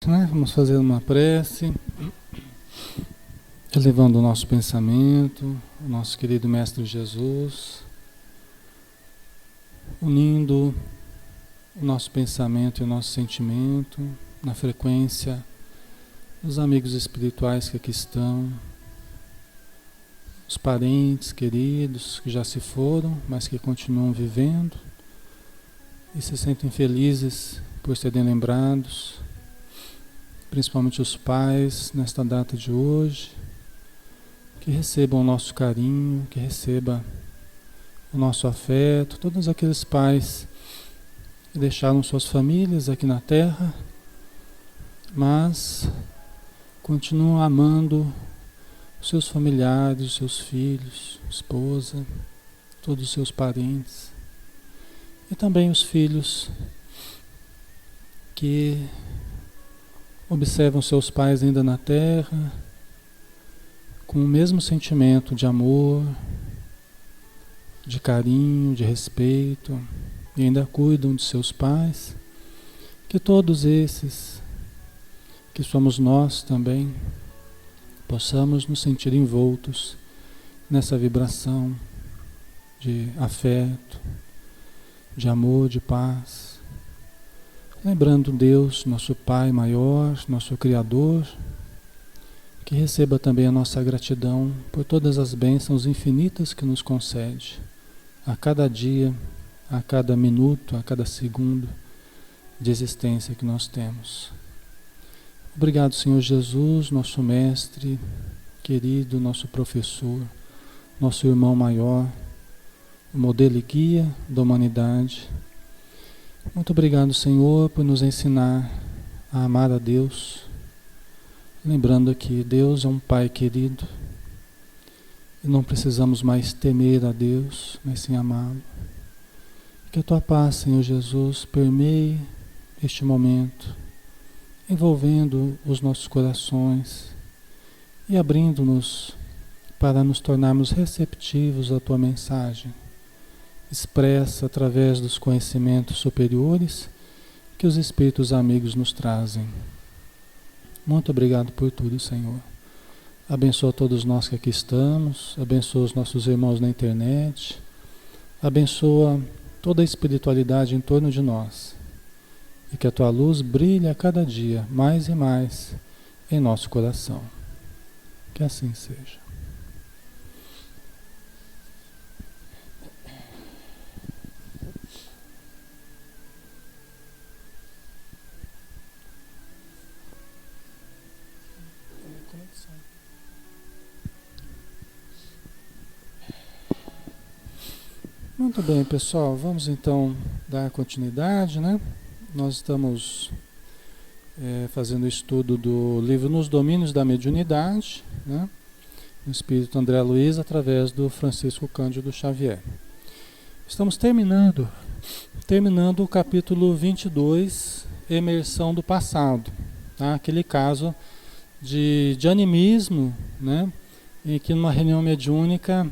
Né? Vamos fazer uma prece, elevando o nosso pensamento, o nosso querido Mestre Jesus, unindo o nosso pensamento e o nosso sentimento na frequência dos amigos espirituais que aqui estão, os parentes queridos que já se foram, mas que continuam vivendo e se sentem felizes por serem lembrados, principalmente os pais nesta data de hoje, que recebam o nosso carinho, que receba o nosso afeto, todos aqueles pais que deixaram suas famílias aqui na Terra, mas continuam amando os seus familiares, os seus filhos, esposa, todos os seus parentes, e também os filhos que observam seus pais ainda na Terra, com o mesmo sentimento de amor, de carinho, de respeito, e ainda cuidam de seus pais, que todos esses, que somos nós também, possamos nos sentir envoltos nessa vibração de afeto, de amor, de paz. Lembrando Deus, nosso Pai maior, nosso Criador, que receba também a nossa gratidão por todas as bênçãos infinitas que nos concede, a cada dia, a cada minuto, a cada segundo de existência que nós temos. Obrigado, Senhor Jesus, nosso Mestre, querido, nosso professor, nosso irmão maior, o modelo e guia da humanidade. Muito obrigado, Senhor, por nos ensinar a amar a Deus, lembrando que Deus é um Pai querido e não precisamos mais temer a Deus, mas sim amá-lo. Que a Tua paz, Senhor Jesus, permeie este momento, envolvendo os nossos corações e abrindo-nos para nos tornarmos receptivos à Tua mensagem, expressa através dos conhecimentos superiores que os Espíritos amigos nos trazem. Muito obrigado por tudo, Senhor. Abençoa todos nós que aqui estamos, abençoa os nossos irmãos na internet, abençoa toda a espiritualidade em torno de nós e que a Tua luz brilhe a cada dia mais e mais em nosso coração. Que assim seja. Muito bem, pessoal, vamos então dar continuidade, né? Nós estamos fazendo o estudo do livro Nos Domínios da Mediunidade, né? No Espírito André Luiz, através do Francisco Cândido Xavier. Estamos terminando o capítulo 22, Emersão do Passado, tá? Aquele caso de animismo, né? Em que numa reunião mediúnica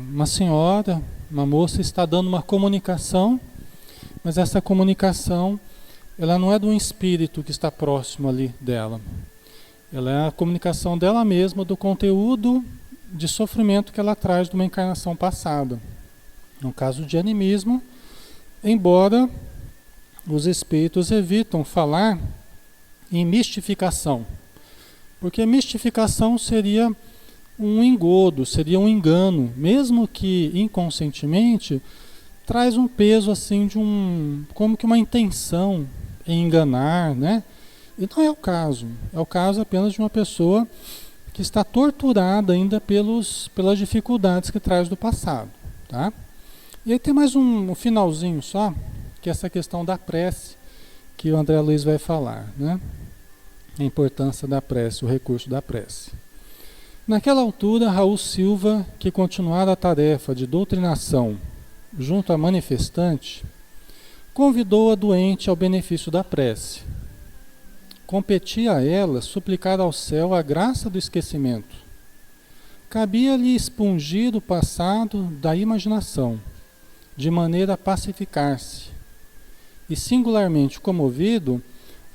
uma senhora, uma moça está dando uma comunicação, mas essa comunicação ela não é de um espírito que está próximo ali dela. Ela é a comunicação dela mesma, do conteúdo de sofrimento que ela traz de uma encarnação passada. No caso de animismo, embora os espíritos evitam falar em mistificação, porque mistificação seria um engodo, seria um engano, mesmo que inconscientemente, traz um peso assim de como que uma intenção em enganar, né? E não é o caso. É o caso apenas de uma pessoa que está torturada ainda pelas dificuldades que traz do passado, tá? E aí tem mais um finalzinho só, que é essa questão da prece, que o André Luiz vai falar, né? A importância da prece, o recurso da prece. Naquela altura, Raul Silva, que continuara a tarefa de doutrinação junto à manifestante, convidou a doente ao benefício da prece. Competia a ela suplicar ao céu a graça do esquecimento. Cabia-lhe expungir o passado da imaginação, de maneira a pacificar-se. E singularmente comovido,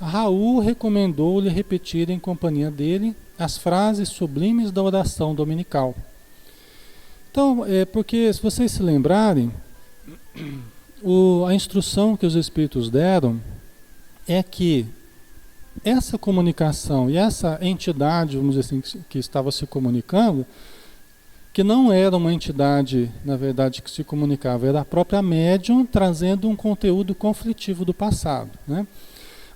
Raul recomendou-lhe repetir em companhia dele as frases sublimes da oração dominical. Então, porque se vocês se lembrarem, a instrução que os Espíritos deram é que essa comunicação e essa entidade, vamos dizer assim, que estava se comunicando, que não era uma entidade, na verdade, que se comunicava, era a própria médium trazendo um conteúdo conflitivo do passado, né?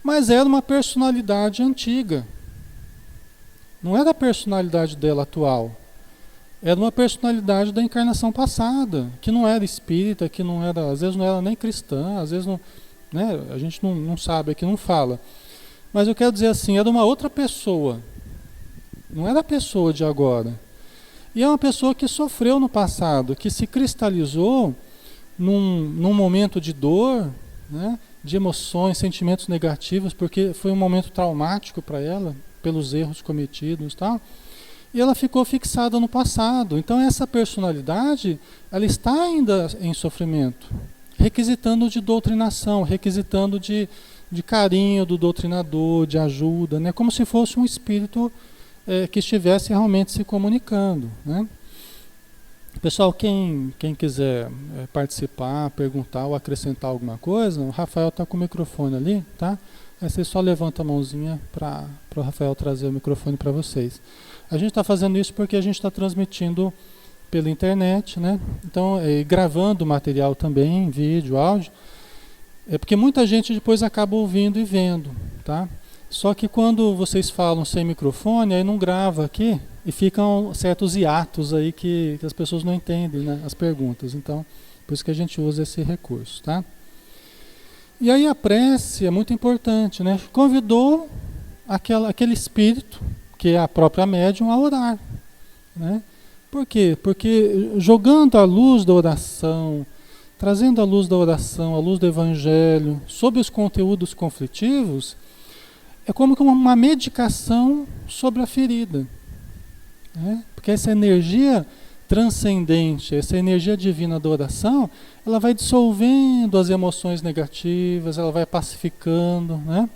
Mas era uma personalidade antiga. Não era a personalidade dela atual. Era uma personalidade da encarnação passada, que não era espírita, que não era, às vezes não era nem cristã, às vezes não, né, a gente não sabe, aqui não fala. Mas eu quero dizer assim, era uma outra pessoa. Não era a pessoa de agora. E é uma pessoa que sofreu no passado, que se cristalizou num momento de dor, né, de emoções, sentimentos negativos, porque foi um momento traumático para ela, pelos erros cometidos e tal. E ela ficou fixada no passado. Então essa personalidade, ela está ainda em sofrimento, requisitando de doutrinação, requisitando de carinho do doutrinador, de ajuda, né? Como se fosse um espírito que estivesse realmente se comunicando, né? Pessoal, quem quiser participar, perguntar ou acrescentar alguma coisa, o Rafael está com o microfone ali, tá? Aí você só levanta a mãozinha para o Rafael trazer o microfone para vocês. A gente está fazendo isso porque a gente está transmitindo pela internet, né? Então, gravando material também, vídeo, áudio, porque muita gente depois acaba ouvindo e vendo, tá? Só que quando vocês falam sem microfone, aí não grava aqui e ficam certos hiatos aí que as pessoas não entendem, né, as perguntas. Então, por isso que a gente usa esse recurso, tá? E aí a prece é muito importante, né? Convidou aquele espírito, que é a própria médium, a orar, né? Por quê? Porque jogando a luz da oração, trazendo a luz da oração, a luz do evangelho, sobre os conteúdos conflitivos, é como que uma medicação sobre a ferida, né? Porque essa energia transcendente, essa energia divina da oração, ela vai dissolvendo as emoções negativas, ela vai pacificando, né?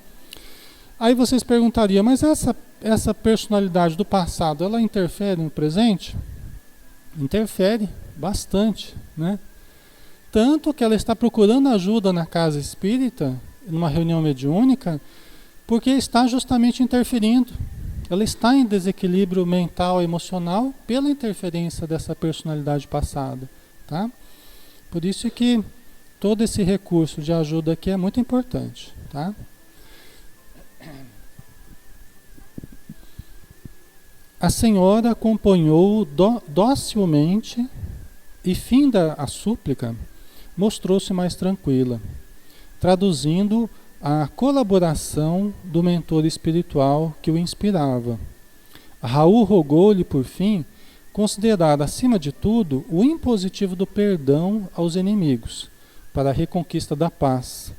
Aí vocês perguntariam, mas essa personalidade do passado, ela interfere no presente? Interfere bastante, né? Tanto que ela está procurando ajuda na casa espírita, numa reunião mediúnica, porque está justamente interferindo. Ela está em desequilíbrio mental e emocional pela interferência dessa personalidade passada, tá? Por isso que todo esse recurso de ajuda aqui é muito importante, tá? A senhora acompanhou docilmente e, finda a súplica, mostrou-se mais tranquila, traduzindo a colaboração do mentor espiritual que o inspirava. Raul rogou-lhe, por fim, considerar, acima de tudo, o impositivo do perdão aos inimigos, para a reconquista da paz,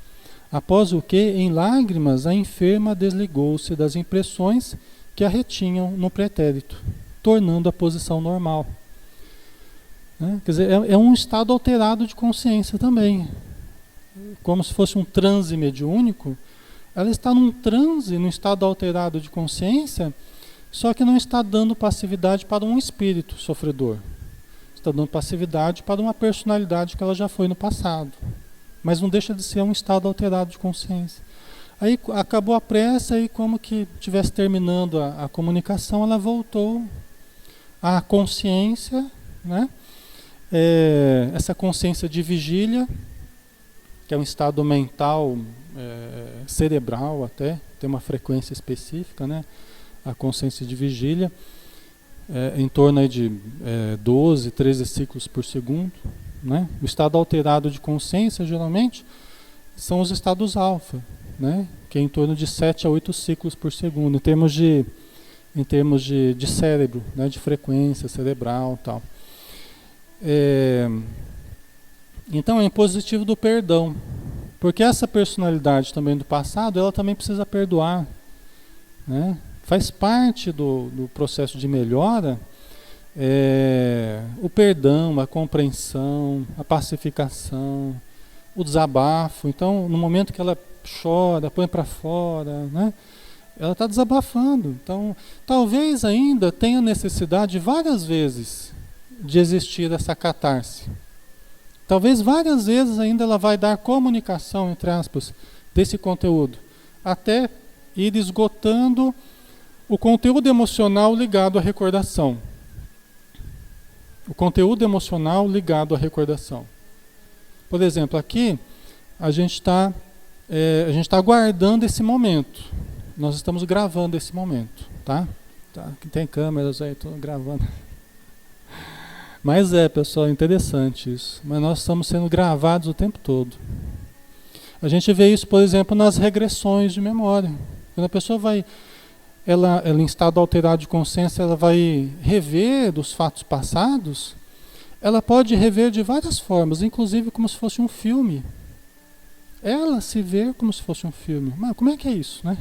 após o que, em lágrimas, a enferma desligou-se das impressões que a retinham no pretérito, tornando a posição normal. Quer dizer, é um estado alterado de consciência também. Como se fosse um transe mediúnico, ela está num transe, num estado alterado de consciência, só que não está dando passividade para um espírito sofredor. Está dando passividade para uma personalidade que ela já foi no passado. Mas não deixa de ser um estado alterado de consciência. Aí acabou a prece e como que estivesse terminando a comunicação, ela voltou à consciência, né? Essa consciência de vigília, que é um estado mental, cerebral até, tem uma frequência específica, né? A consciência de vigília, em torno aí de 12, 13 ciclos por segundo, né? O estado alterado de consciência, geralmente, são os estados alfa, né? Que é em torno de 7 a 8 ciclos por segundo, em termos de cérebro, né? De frequência cerebral e tal. Então é impositivo do perdão, porque essa personalidade também do passado, ela também precisa perdoar, né? Faz parte do processo de melhora o perdão, a compreensão, a pacificação, o desabafo. Então, no momento que ela chora, põe para fora, né? Ela está desabafando. Então, talvez ainda tenha necessidade várias vezes de existir essa catarse. Talvez várias vezes ainda ela vai dar comunicação, entre aspas, desse conteúdo, até ir esgotando o conteúdo emocional ligado à recordação. O conteúdo emocional ligado à recordação. Por exemplo, aqui a gente está aguardando esse momento. Nós estamos gravando esse momento, tá? Aqui tem câmeras aí, estou gravando. Mas pessoal, é interessante isso. Mas nós estamos sendo gravados o tempo todo. A gente vê isso, por exemplo, nas regressões de memória. Quando a pessoa vai, ela em estado alterado de consciência, ela vai rever dos fatos passados, ela pode rever de várias formas, inclusive como se fosse um filme. Ela se vê como se fosse um filme. Mas como é que é isso, né?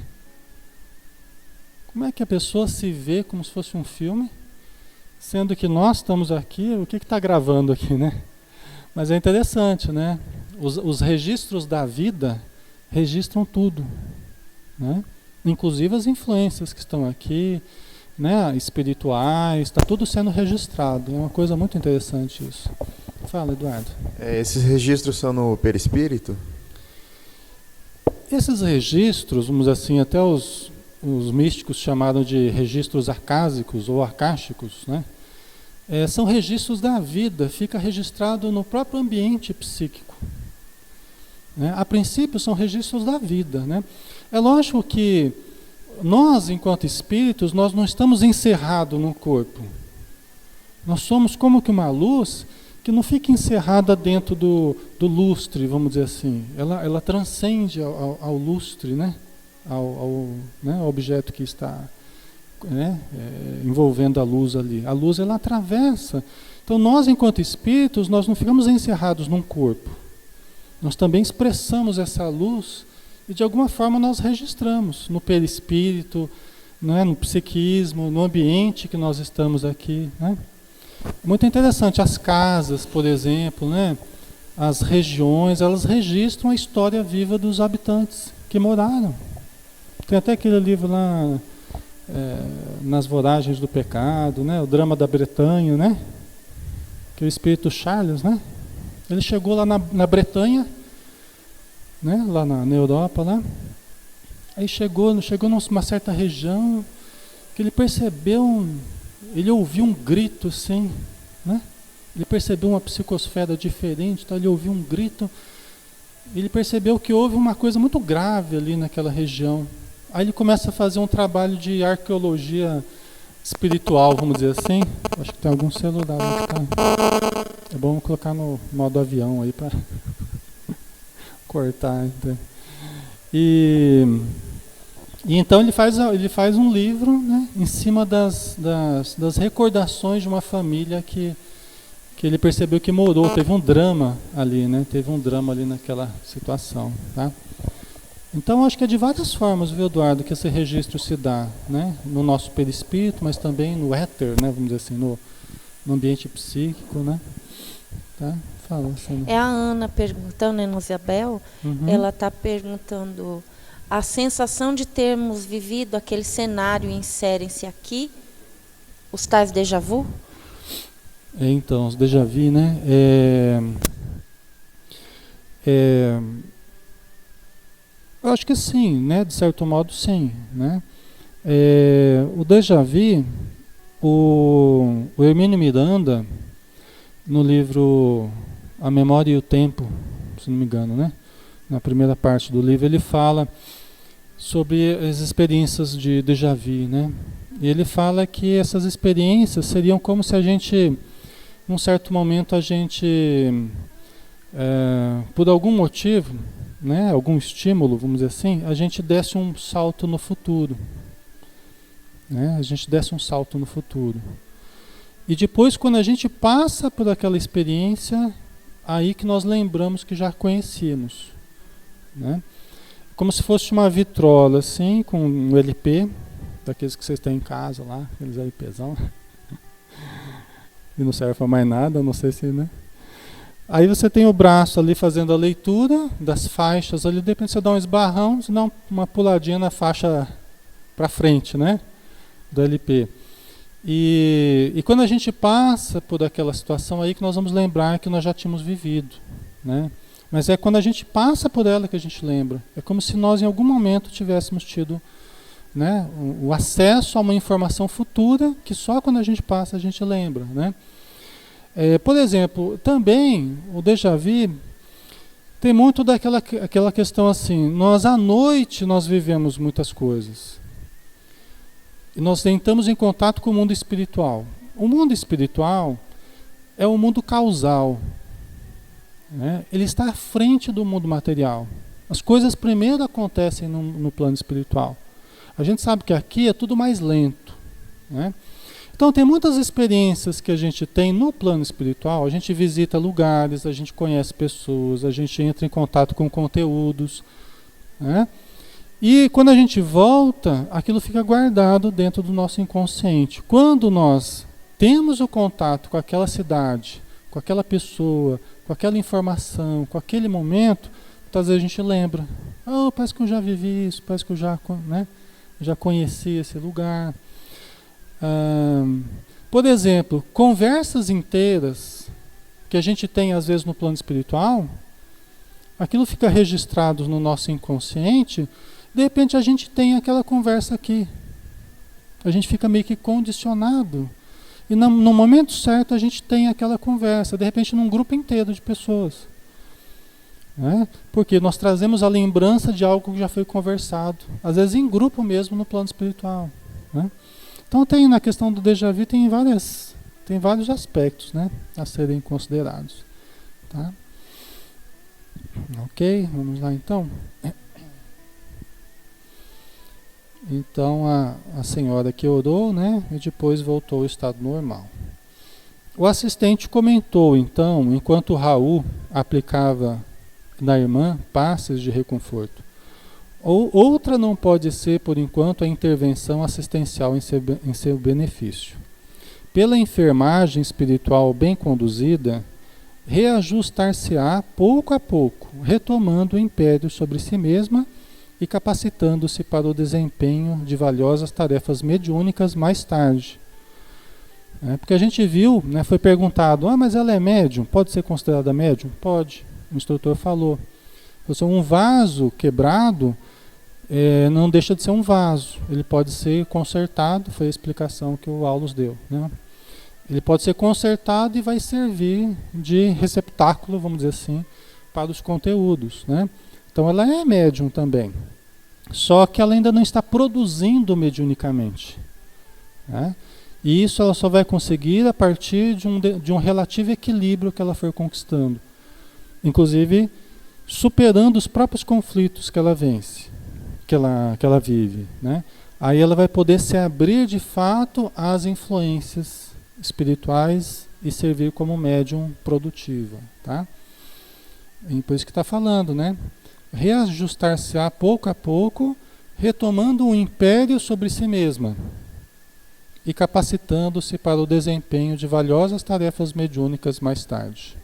Como é que a pessoa se vê como se fosse um filme? Sendo que nós estamos aqui, o que está gravando aqui, né? Mas é interessante, né? Os registros da vida registram tudo, né? Inclusive as influências que estão aqui, né? Espirituais, está tudo sendo registrado. É uma coisa muito interessante isso. Fala, Eduardo. Esses registros são no perispírito? Esses registros, vamos dizer assim, até os místicos chamaram de registros arcásicos ou arcásticos, né? São registros da vida, fica registrado no próprio ambiente psíquico. Né? A princípio são registros da vida. Né? É lógico que nós, enquanto espíritos, nós não estamos encerrados no corpo. Nós somos como que uma luz que não fica encerrada dentro do lustre, vamos dizer assim. Ela transcende ao lustre, né? Ao objeto que está, né, envolvendo a luz ali. A luz, ela atravessa. Então nós, enquanto espíritos, nós não ficamos encerrados num corpo. Nós também expressamos essa luz e de alguma forma nós registramos no perispírito, né, no psiquismo, no ambiente que nós estamos aqui. Né? Muito interessante. As casas, por exemplo, né, as regiões, elas registram a história viva dos habitantes que moraram. Tem até aquele livro lá, Nas Voragens do Pecado, né? O Drama da Bretanha, né? Que é o espírito Charles, né? Ele chegou lá na Bretanha, né? Lá na Europa, lá. Aí chegou numa certa região que ele percebeu, ele ouviu um grito assim, né? Ele percebeu uma psicosfera diferente, então ele ouviu um grito. Ele percebeu que houve uma coisa muito grave ali naquela região. Aí ele começa a fazer um trabalho de arqueologia espiritual, vamos dizer assim. Acho que tem algum celular aí que tá. É bom colocar no modo avião aí para cortar. Então. E então ele faz um livro, né, em cima das recordações de uma família que ele percebeu que morou. Teve um drama ali, né? Teve um drama ali naquela situação, tá? Então, acho que é de várias formas, viu, Eduardo, que esse registro se dá, né? No nosso perispírito, mas também no éter, né? Vamos dizer assim, no ambiente psíquico, né? Tá? Fala, Sandra. É a Ana perguntando, né, Isabel, ela está perguntando, a sensação de termos vivido aquele cenário inserem-se aqui, os tais déjà vu? Então, os déjà vu, né? Eu acho que sim, né? De certo modo, sim, né? O déjà vu, o Hermínio Miranda, no livro A Memória e o Tempo, se não me engano, né? Na primeira parte do livro, ele fala sobre as experiências de déjà vu, né? E ele fala que essas experiências seriam como se a gente, num certo momento, por algum motivo, né, algum estímulo, vamos dizer assim, a gente desse um salto no futuro. Né? A gente desse um salto no futuro. E depois, quando a gente passa por aquela experiência, aí que nós lembramos que já conhecíamos. Né? Como se fosse uma vitrola, assim, com um LP, daqueles que vocês têm em casa lá, aqueles LPzão. E não serve para mais nada, não sei se, né? Aí você tem o braço ali fazendo a leitura das faixas ali, de repente você dá um esbarrão, você dá uma puladinha na faixa para frente, né? Do LP. E quando a gente passa por aquela situação aí que nós vamos lembrar que nós já tínhamos vivido, né? Mas é quando a gente passa por ela que a gente lembra. É como se nós em algum momento tivéssemos tido, né, o acesso a uma informação futura que só quando a gente passa a gente lembra, né? Por exemplo, também o déjà vu tem muito aquela questão assim, nós à noite nós vivemos muitas coisas. E nós entramos em contato com o mundo espiritual. O mundo espiritual é o mundo causal, né? Ele está à frente do mundo material. As coisas primeiro acontecem no plano espiritual. A gente sabe que aqui é tudo mais lento, né? Então tem muitas experiências que a gente tem no plano espiritual, a gente visita lugares, a gente conhece pessoas, a gente entra em contato com conteúdos, né? E quando a gente volta, aquilo fica guardado dentro do nosso inconsciente. Quando nós temos o contato com aquela cidade, com aquela pessoa, com aquela informação, com aquele momento, muitas vezes a gente lembra. Oh, parece que eu já vivi isso, parece que eu já, né, já conheci esse lugar. Por exemplo, conversas inteiras que a gente tem às vezes no plano espiritual, aquilo fica registrado no nosso inconsciente, de repente a gente tem aquela conversa aqui. A gente fica meio que condicionado. E no momento certo a gente tem aquela conversa, de repente num grupo inteiro de pessoas. Né? Porque nós trazemos a lembrança de algo que já foi conversado, às vezes em grupo mesmo no plano espiritual, né? Então tem na questão do déjà vu tem vários aspectos, né, a serem considerados, tá? Ok, vamos lá então. Então a senhora que orou, né, e depois voltou ao estado normal. O assistente comentou então, enquanto Raul aplicava na irmã passes de reconforto. Outra não pode ser, por enquanto, a intervenção assistencial em seu benefício. Pela enfermagem espiritual bem conduzida, reajustar-se-á pouco a pouco, retomando o império sobre si mesma e capacitando-se para o desempenho de valiosas tarefas mediúnicas mais tarde. Porque a gente viu, né, foi perguntado, mas ela é médium? Pode ser considerada médium? Pode, o instrutor falou. Um vaso quebrado não deixa de ser um vaso, ele pode ser consertado, foi a explicação que o Aulus deu, né? Ele pode ser consertado e vai servir de receptáculo, vamos dizer assim, para os conteúdos, né? Então ela é médium também, só que ela ainda não está produzindo mediunicamente, né? E isso ela só vai conseguir a partir de um relativo equilíbrio que ela for conquistando, inclusive superando os próprios conflitos que ela vence, que ela vive, né? Aí ela vai poder se abrir de fato às influências espirituais e servir como médium produtiva, tá? E por isso que está falando, né? Reajustar-se-á pouco a pouco, retomando um império sobre si mesma e capacitando-se para o desempenho de valiosas tarefas mediúnicas mais tarde.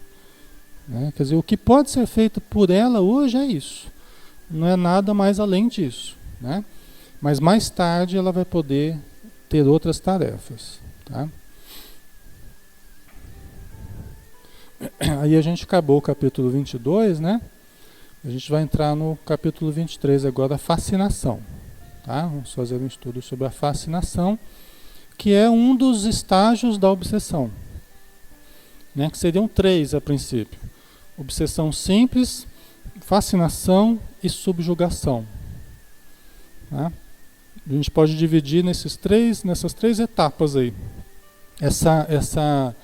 Né? Quer dizer, o que pode ser feito por ela hoje é isso. Não é nada mais além disso, né? Mas mais tarde ela vai poder ter outras tarefas, tá? Aí a gente acabou o capítulo 22, né? A gente vai entrar no capítulo 23 agora, a fascinação, tá? Vamos fazer um estudo sobre a fascinação, que é um dos estágios da obsessão, né? Que seriam 3 a princípio: obsessão simples, fascinação e subjugação, tá? A gente pode dividir nessas três etapas aí. Essa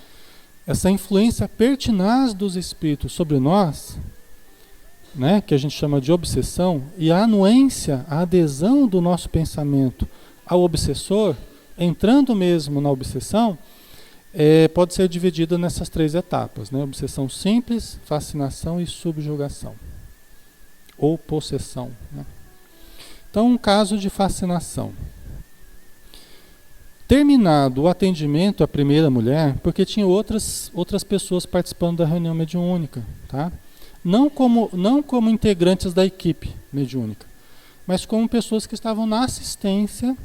influência pertinaz dos espíritos sobre nós, né, que a gente chama de obsessão, e a anuência, a adesão do nosso pensamento ao obsessor, entrando mesmo na obsessão, pode ser dividida nessas 3 etapas, né? Obsessão simples, fascinação e subjugação. Ou possessão, né? Então, um caso de fascinação. Terminado o atendimento à primeira mulher, porque tinha outras pessoas participando da reunião mediúnica, tá? Não como integrantes da equipe mediúnica, mas como pessoas que estavam na assistência,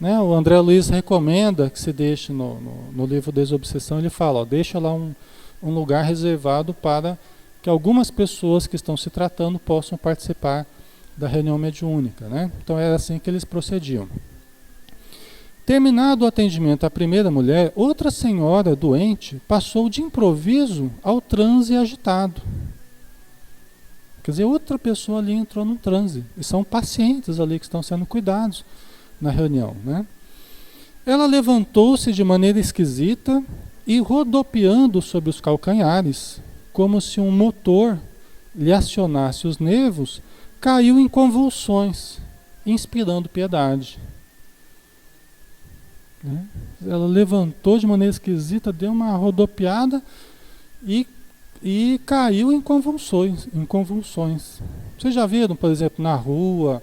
né? O André Luiz recomenda que se deixe no livro Desobsessão, ele fala, ó, deixa lá um lugar reservado para que algumas pessoas que estão se tratando possam participar da reunião mediúnica, né? Então era assim que eles procediam. Terminado o atendimento à primeira mulher, outra senhora doente passou de improviso ao transe agitado. Quer dizer, outra pessoa ali entrou num transe. E são pacientes ali que estão sendo cuidados na reunião, né? Ela levantou-se de maneira esquisita e, rodopiando sobre os calcanhares, como se um motor lhe acionasse os nervos, caiu em convulsões, inspirando piedade. Ela levantou de maneira esquisita, deu uma rodopiada e caiu em convulsões. Vocês já viram, por exemplo, na rua,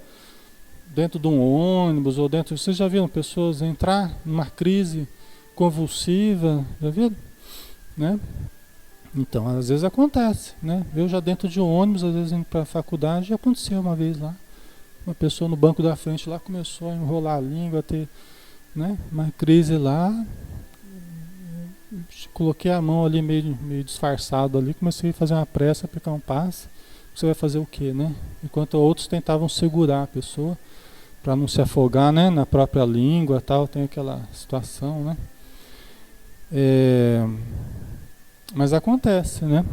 dentro de um ônibus, ou dentro, vocês já viram pessoas entrar numa crise convulsiva? Já viram? Né? Então, às vezes acontece, né? Eu já dentro de um ônibus, às vezes indo para a faculdade, já aconteceu uma vez lá. Uma pessoa no banco da frente lá começou a enrolar a língua, a ter, né, uma crise lá. Coloquei a mão ali meio disfarçado ali, comecei a fazer uma pressa, aplicar um passe. Você vai fazer o quê, né? Enquanto outros tentavam segurar a pessoa para não se afogar, né, na própria língua, tal, tem aquela situação, né? Mas acontece, né?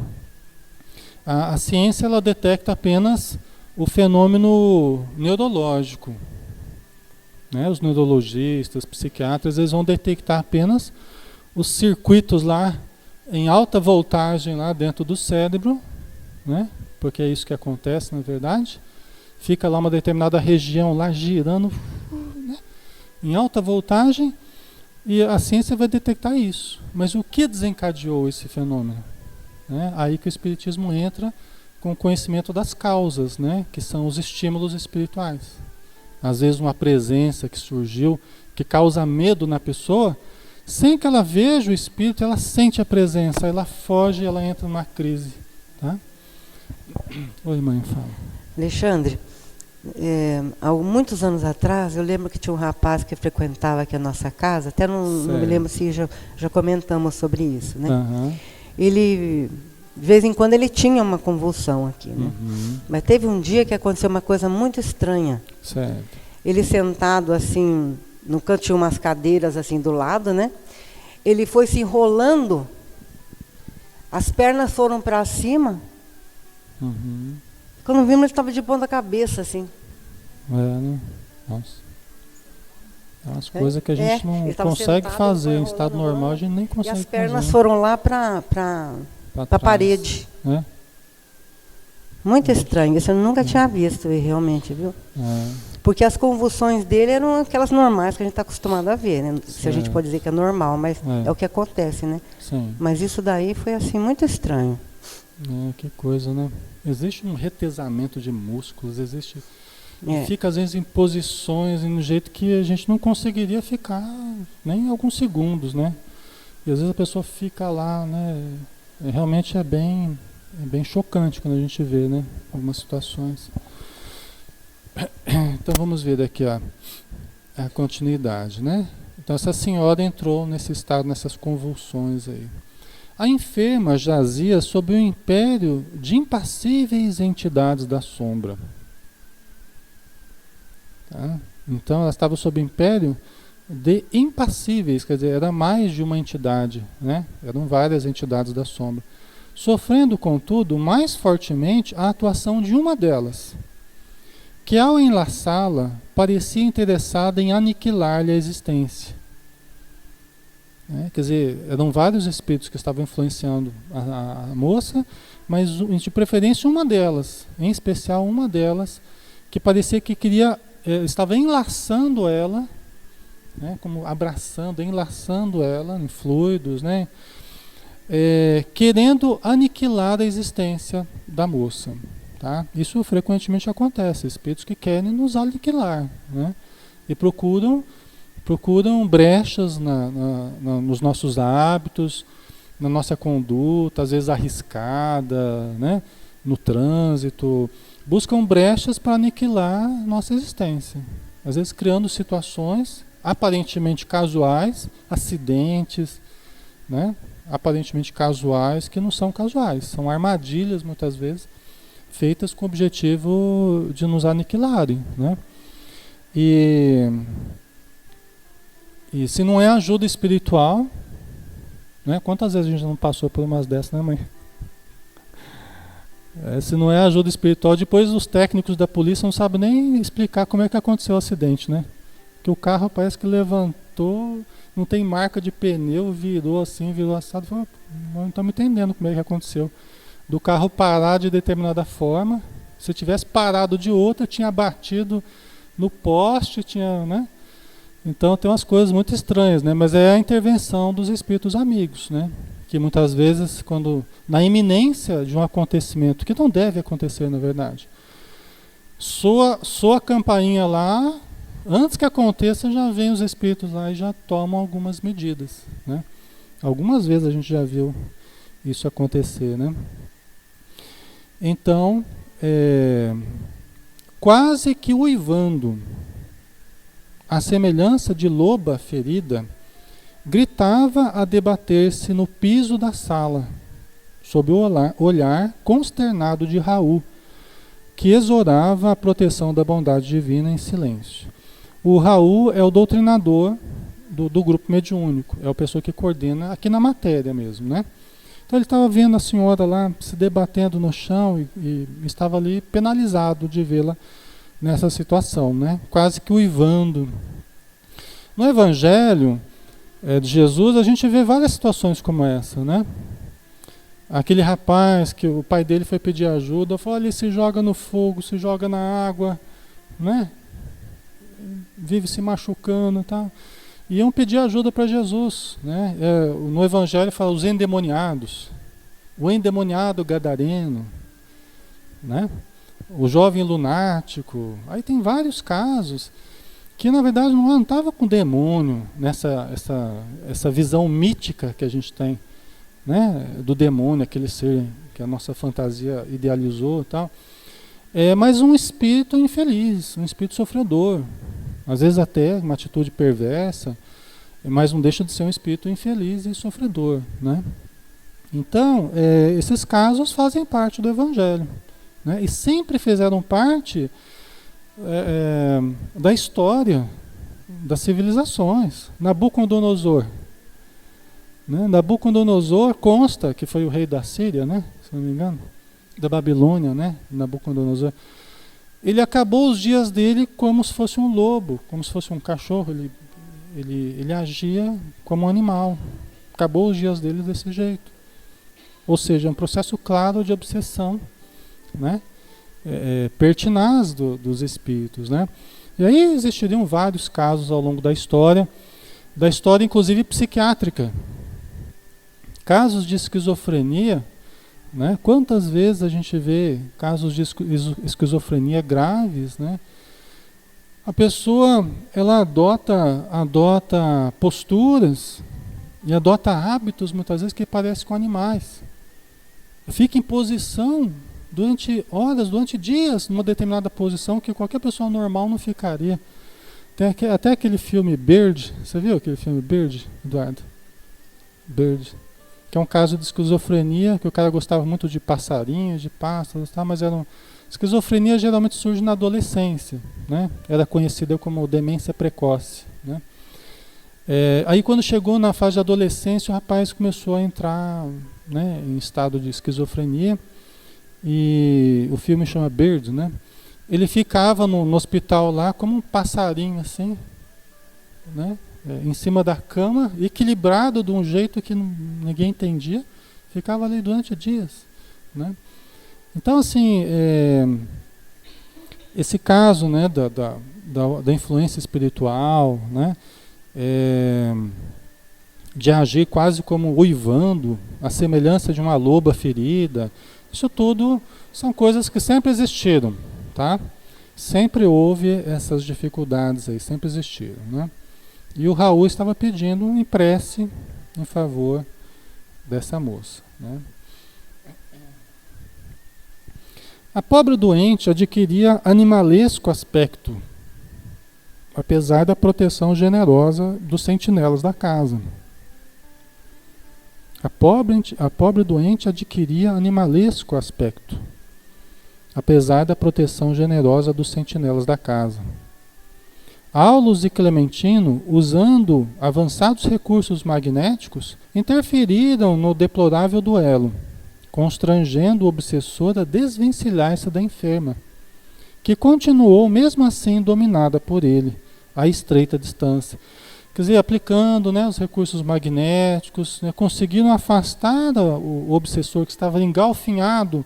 A ciência, ela detecta apenas o fenômeno neurológico, né? Os neurologistas, psiquiatras, eles vão detectar apenas os circuitos lá em alta voltagem lá dentro do cérebro, né? Porque é isso que acontece, na verdade. Fica lá uma determinada região lá girando, né, em alta voltagem, e a ciência vai detectar isso. Mas o que desencadeou esse fenômeno? Né? Aí que o Espiritismo entra com o conhecimento das causas, né, que são os estímulos espirituais. Às vezes uma presença que surgiu, que causa medo na pessoa, sem que ela veja o espírito, ela sente a presença, ela foge, ela entra numa crise. Tá? Oi, mãe, fala. Alexandre, há muitos anos atrás, eu lembro que tinha um rapaz que frequentava aqui a nossa casa, até não me lembro se já comentamos sobre isso, né? Uhum. Ele, de vez em quando, ele tinha uma convulsão aqui, né? Uhum. Mas teve um dia que aconteceu uma coisa muito estranha. Certo. Ele sentado assim, no canto tinha umas cadeiras assim do lado, né? Ele foi se enrolando, as pernas foram para cima. Uhum. Quando vimos, ele estava de ponta cabeça, assim. Né? Nossa. É umas coisas que a gente não consegue fazer. Em estado normal, a gente nem consegue fazer. E as pernas foram lá para a parede. É? Muito estranho. Isso eu nunca tinha visto, realmente, viu? Porque as convulsões dele eram aquelas normais que a gente está acostumado a ver, né? Se a gente pode dizer que é normal, mas é o que acontece, né? Sim. Mas isso daí foi, assim, muito estranho. Que coisa, né? Existe um retesamento de músculos, existe... Fica às vezes em posições, em um jeito que a gente não conseguiria ficar nem alguns segundos, né? E às vezes a pessoa fica lá, né? Realmente é bem chocante quando a gente vê, né? Algumas situações. Então vamos ver daqui a continuidade, né? Então essa senhora entrou nesse estado, nessas convulsões aí. A enferma jazia sob o império de impassíveis entidades da sombra. Tá? Então ela estava sob o império de impassíveis, quer dizer, era mais de uma entidade, né? Eram várias entidades da sombra. Sofrendo, contudo, mais fortemente a atuação de uma delas, que ao enlaçá-la, parecia interessada em aniquilar-lhe a existência. Quer dizer, eram vários espíritos que estavam influenciando a moça, mas de preferência uma delas, em especial uma delas, que parecia que estava enlaçando ela, né, como abraçando, enlaçando ela em fluidos, né, querendo aniquilar a existência da moça. Tá? Isso frequentemente acontece, espíritos que querem nos aniquilar, né, e procuram procuram brechas nos nossos hábitos, na nossa conduta, às vezes arriscada, né? No trânsito, buscam brechas para aniquilar nossa existência. Às vezes criando situações aparentemente casuais, acidentes, né? Aparentemente casuais que não são casuais, são armadilhas muitas vezes feitas com o objetivo de nos aniquilarem, né? E se não é ajuda espiritual, né? Quantas vezes a gente não passou por umas dessas, né, mãe? Se não é ajuda espiritual, depois os técnicos da polícia não sabem nem explicar como é que aconteceu o acidente, né? Que o carro parece que levantou, não tem marca de pneu, virou assim, virou assado. Não estamos entendendo como é que aconteceu. Do carro parar de determinada forma, se tivesse parado de outra, tinha batido no poste, tinha, né? Então tem umas coisas muito estranhas, né? Mas é a intervenção dos espíritos amigos, né? Que muitas vezes, quando na iminência de um acontecimento que não deve acontecer, na verdade, soa a campainha lá, antes que aconteça já vem os espíritos lá e já tomam algumas medidas, né? Algumas vezes a gente já viu isso acontecer, né? Então, quase que uivando, à semelhança de loba ferida, gritava a debater-se no piso da sala, sob o olhar consternado de Raul, que exorava a proteção da bondade divina em silêncio. O Raul é o doutrinador do grupo mediúnico, é a pessoa que coordena aqui na matéria mesmo, né? Então ele estava vendo a senhora lá se debatendo no chão e estava ali penalizado de vê-la nessa situação, né? Quase que uivando. No Evangelho de Jesus, a gente vê várias situações como essa, né? Aquele rapaz que o pai dele foi pedir ajuda, falou, ele se joga no fogo, se joga na água, né? Vive se machucando e tal. Iam pedir ajuda para Jesus, né? No Evangelho fala os endemoniados, o endemoniado gadareno, né? O jovem lunático. Aí tem vários casos que na verdade não estava com demônio, essa visão mítica que a gente tem, né? Do demônio, aquele ser que a nossa fantasia idealizou e tal. Mas um espírito infeliz, um espírito sofredor. Às vezes até uma atitude perversa, mas não deixa de ser um espírito infeliz e sofredor, né? Então, esses casos fazem parte do Evangelho, né? E sempre fizeram parte da história das civilizações. Nabucodonosor, né? Nabucodonosor consta que foi o rei da Síria, né? Se não me engano, da Babilônia, né? Nabucodonosor. Ele acabou os dias dele como se fosse um lobo, como se fosse um cachorro. Ele agia como um animal. Acabou os dias dele desse jeito. Ou seja, um processo claro de obsessão, né? Pertinaz dos espíritos, né? E aí existiriam vários casos ao longo da história inclusive psiquiátrica. Casos de esquizofrenia, né? Quantas vezes a gente vê casos de esquizofrenia graves, né? A pessoa ela adota posturas e adota hábitos muitas vezes que parecem com animais. Fica em posição durante horas, durante dias, numa determinada posição que qualquer pessoa normal não ficaria. Tem até aquele filme Bird, você viu aquele filme Bird, Eduardo? Bird. Que é um caso de esquizofrenia, que o cara gostava muito de passarinhos, de pássaros, tá? Mas esquizofrenia geralmente surge na adolescência, né? Era conhecida como demência precoce, né? Aí quando chegou na fase de adolescência, o rapaz começou a entrar, né, em estado de esquizofrenia, e o filme chama Bird, né? Ele ficava no hospital lá como um passarinho assim, né? Em cima da cama, equilibrado de um jeito que ninguém entendia, ficava ali durante dias, né? Então assim, esse caso, né, da influência espiritual, né, de agir quase como uivando, a semelhança de uma loba ferida, isso tudo são coisas que sempre existiram, tá? Sempre houve essas dificuldades aí, sempre existiram, né? E o Raul estava pedindo em prece em favor dessa moça, né? A pobre doente adquiria animalesco aspecto, apesar da proteção generosa dos sentinelas da casa. A pobre doente adquiria animalesco aspecto, apesar da proteção generosa dos sentinelas da casa. Aulos e Clementino, usando avançados recursos magnéticos, interferiram no deplorável duelo, constrangendo o obsessor a desvencilhar-se da enferma, que continuou mesmo assim dominada por ele, a estreita distância. Quer dizer, aplicando, né, os recursos magnéticos, né, conseguiram afastar o obsessor que estava engalfinhado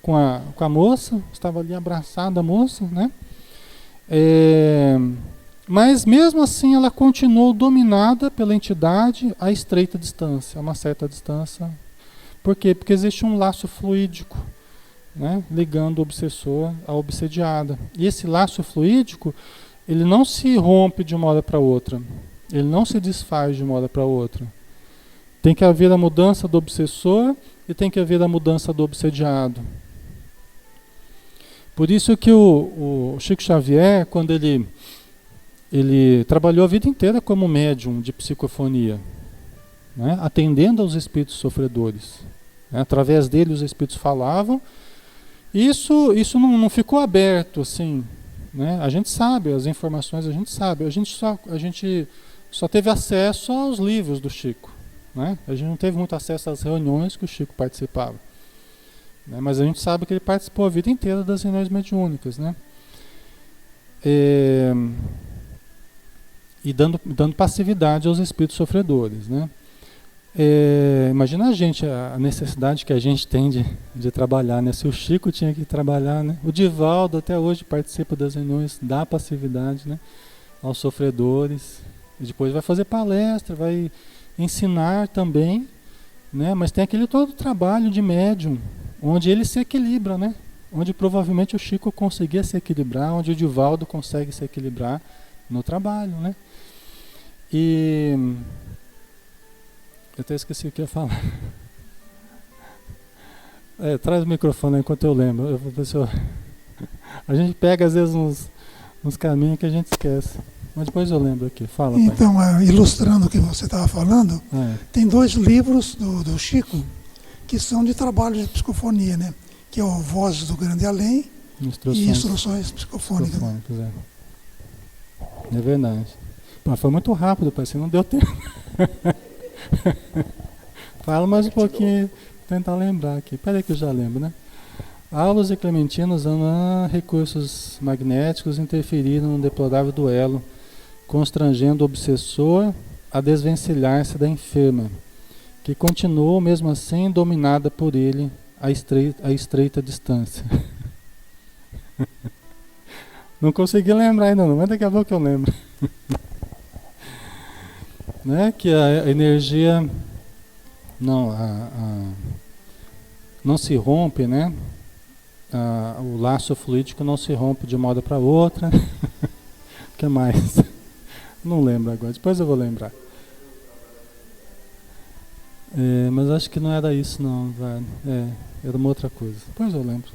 com a moça, estava ali abraçada a moça, né? Mas mesmo assim ela continuou dominada pela entidade a estreita distância, a uma certa distância. Por quê? Porque existe um laço fluídico, né, ligando o obsessor à obsediada. E esse laço fluídico, ele não se rompe de uma hora para outra. Ele não se desfaz de uma hora para outra. Tem que haver a mudança do obsessor e tem que haver a mudança do obsediado. Por isso que o Chico Xavier, quando ele trabalhou a vida inteira como médium de psicofonia, né, atendendo aos espíritos sofredores. Né, através dele os espíritos falavam. Isso não ficou aberto assim. Né? A gente sabe, as informações a gente sabe. A gente só teve acesso aos livros do Chico. Né? A gente não teve muito acesso às reuniões que o Chico participava. Né? Mas a gente sabe que ele participou a vida inteira das reuniões mediúnicas. Né? E dando passividade aos espíritos sofredores. Né? Imagina a necessidade que a gente tem de trabalhar, né? Se o Chico tinha que trabalhar, né? O Divaldo até hoje participa das reuniões, dá passividade, né, aos sofredores, e depois vai fazer palestra, vai ensinar também, né? Mas tem aquele todo trabalho de médium, onde ele se equilibra, né? Onde provavelmente o Chico conseguia se equilibrar, onde o Divaldo consegue se equilibrar no trabalho, né? E eu até esqueci o que eu ia falar. Traz o microfone aí enquanto eu lembro. Eu vou ver se a gente pega às vezes uns caminhos que a gente esquece. Mas depois eu lembro aqui. Fala, pai. Então, ilustrando o que você estava falando, tem 2 livros do Chico que são de trabalho de psicofonia, né? Que é o Vozes do Grande Além e Instruções Psicofônicas. É verdade. Pô, foi muito rápido, pai. Assim, não deu tempo. Fala mais um pouquinho, tentar lembrar aqui. Peraí que eu já lembro, né? Aulos e Clementino, usando recursos magnéticos, interferiram no deplorável duelo, constrangendo o obsessor a desvencilhar-se da enferma, que continuou mesmo assim dominada por ele a estreita distância. Não consegui lembrar ainda não, mas daqui a pouco eu lembro. Né? Que a energia não se rompe, né? O laço fluídico não se rompe de uma hora para outra. O que mais? Não lembro agora, depois eu vou lembrar. Mas acho que não era isso não, era uma outra coisa. Depois eu lembro.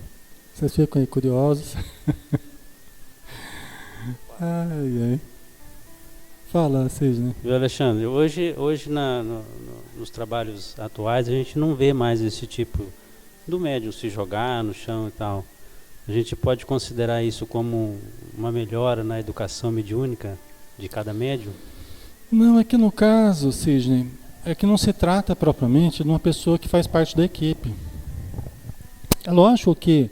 Vocês ficam aí curiosos. Ai. Fala, Sidney. Viu, Alexandre? Hoje nos trabalhos atuais a gente não vê mais esse tipo do médium se jogar no chão e tal. A gente pode considerar isso como uma melhora na educação mediúnica de cada médium? Não, é que no caso, Sidney, é que não se trata propriamente de uma pessoa que faz parte da equipe. É lógico que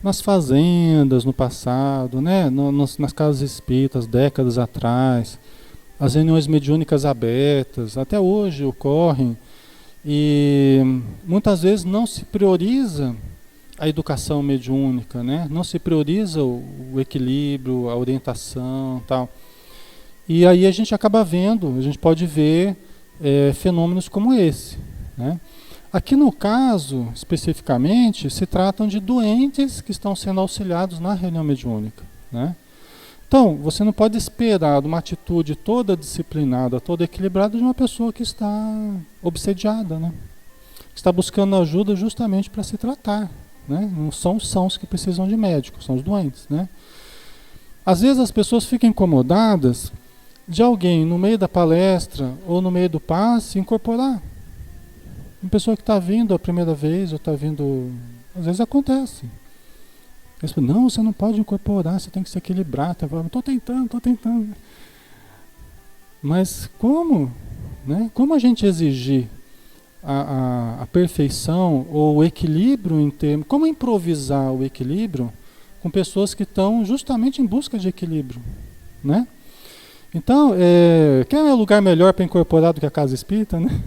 nas fazendas, no passado, né, nas casas espíritas, décadas atrás, as reuniões mediúnicas abertas, até hoje ocorrem, e muitas vezes não se prioriza a educação mediúnica, né? Não se prioriza o equilíbrio, a orientação, tal. E aí a gente acaba vendo, a gente pode ver fenômenos como esse, né? Aqui no caso, especificamente, se tratam de doentes que estão sendo auxiliados na reunião mediúnica, né? Então, você não pode esperar uma atitude toda disciplinada, toda equilibrada de uma pessoa que está obsediada, né? Está buscando ajuda justamente para se tratar, né? Não são os sãos que precisam de médico, são os doentes, né? Às vezes as pessoas ficam incomodadas de alguém no meio da palestra ou no meio do passe incorporar. Uma pessoa que está vindo a primeira vez ou está vindo... Às vezes acontece. Eles falam, não, você não pode incorporar, você tem que se equilibrar. Estou tentando. Mas como? Né? Como a gente exigir a perfeição ou o equilíbrio em termos... Como improvisar o equilíbrio com pessoas que estão justamente em busca de equilíbrio? Né? Então, quer um lugar melhor para incorporar do que a casa espírita, né?